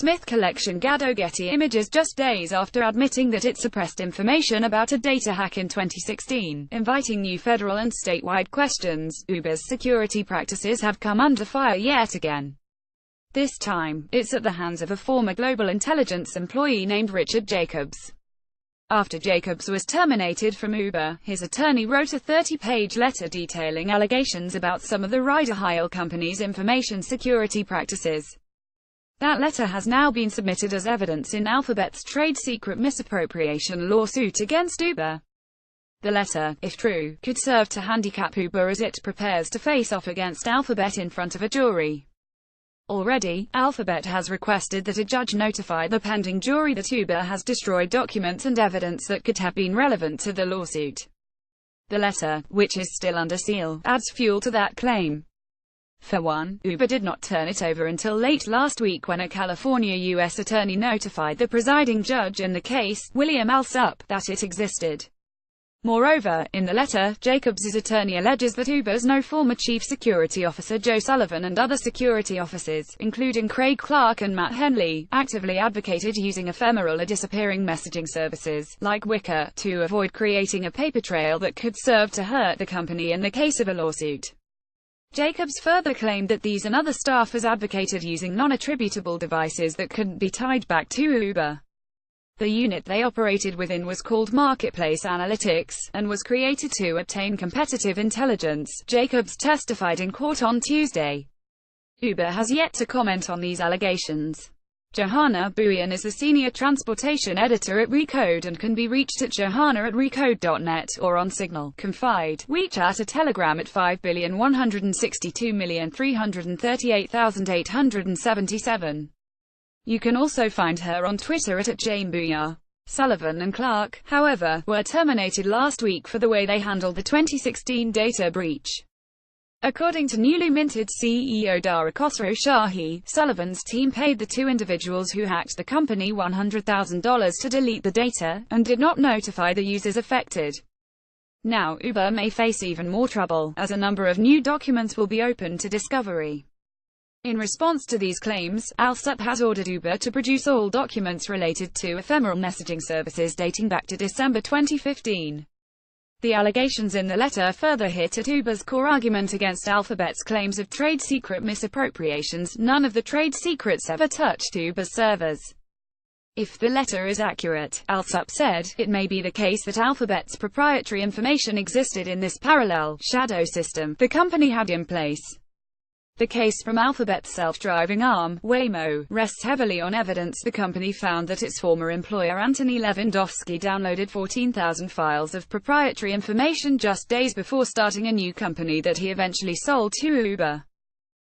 Smith collection gathered Getty Images just days after admitting that it suppressed information about a data hack in 2016, inviting new federal and statewide questions. Uber's security practices have come under fire yet again. This time, it's at the hands of a former global intelligence employee named Richard Jacobs. After Jacobs was terminated from Uber, his attorney wrote a 30-page letter detailing allegations about some of the ride-hail company's information security practices. That letter has now been submitted as evidence in Alphabet's trade secret misappropriation lawsuit against Uber. The letter, if true, could serve to handicap Uber as it prepares to face off against Alphabet in front of a jury. Already, Alphabet has requested that a judge notify the pending jury that Uber has destroyed documents and evidence that could have been relevant to the lawsuit. The letter, which is still under seal, adds fuel to that claim. For one, Uber did not turn it over until late last week when a California U.S. attorney notified the presiding judge in the case, William Alsup, that it existed. Moreover, in the letter, Jacobs' attorney alleges that Uber's now former chief security officer Joe Sullivan and other security officers, including Craig Clark and Matt Henley, actively advocated using ephemeral or disappearing messaging services, like Wickr, to avoid creating a paper trail that could serve to hurt the company in the case of a lawsuit. Jacobs further claimed that these and other staffers advocated using non-attributable devices that couldn't be tied back to Uber. The unit they operated within was called Marketplace Analytics, and was created to obtain competitive intelligence, Jacobs testified in court on Tuesday. Uber has yet to comment on these allegations. Johanna Bouillon is the senior transportation editor at Recode and can be reached at johanna@recode.net, or on Signal, Confide, WeChat or Telegram at 5,162,338,877. You can also find her on Twitter at @JaneBouillon. Sullivan and Clark, however, were terminated last week for the way they handled the 2016 data breach. According to newly minted CEO Dara Khosrowshahi, Sullivan's team paid the two individuals who hacked the company $100,000 to delete the data, and did not notify the users affected. Now, Uber may face even more trouble, as a number of new documents will be open to discovery. In response to these claims, Alsup has ordered Uber to produce all documents related to ephemeral messaging services dating back to December 2015. The allegations in the letter further hit at Uber's core argument against Alphabet's claims of trade secret misappropriations. None of the trade secrets ever touched Uber's servers. If the letter is accurate, Alsup said, it may be the case that Alphabet's proprietary information existed in this parallel, shadow system the company had in place. The case from Alphabet's self-driving arm, Waymo, rests heavily on evidence the company found that its former employer Anthony Levandowski downloaded 14,000 files of proprietary information just days before starting a new company that he eventually sold to Uber.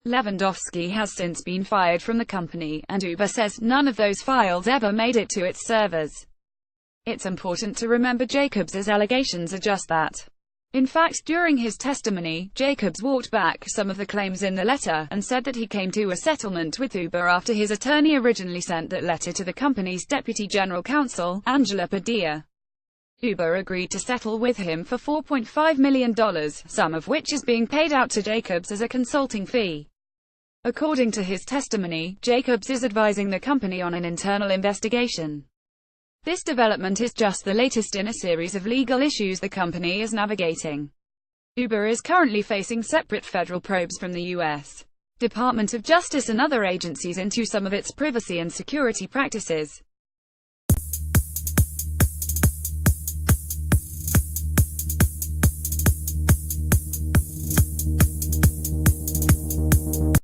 Levandowski has since been fired from the company, and Uber says none of those files ever made it to its servers. It's important to remember Jacobs' allegations are just that. In fact, during his testimony, Jacobs walked back some of the claims in the letter, and said that he came to a settlement with Uber after his attorney originally sent that letter to the company's deputy general counsel, Angela Padilla. Uber agreed to settle with him for $4.5 million, some of which is being paid out to Jacobs as a consulting fee. According to his testimony, Jacobs is advising the company on an internal investigation. This development is just the latest in a series of legal issues the company is navigating. Uber is currently facing separate federal probes from the U.S. Department of Justice and other agencies into some of its privacy and security practices.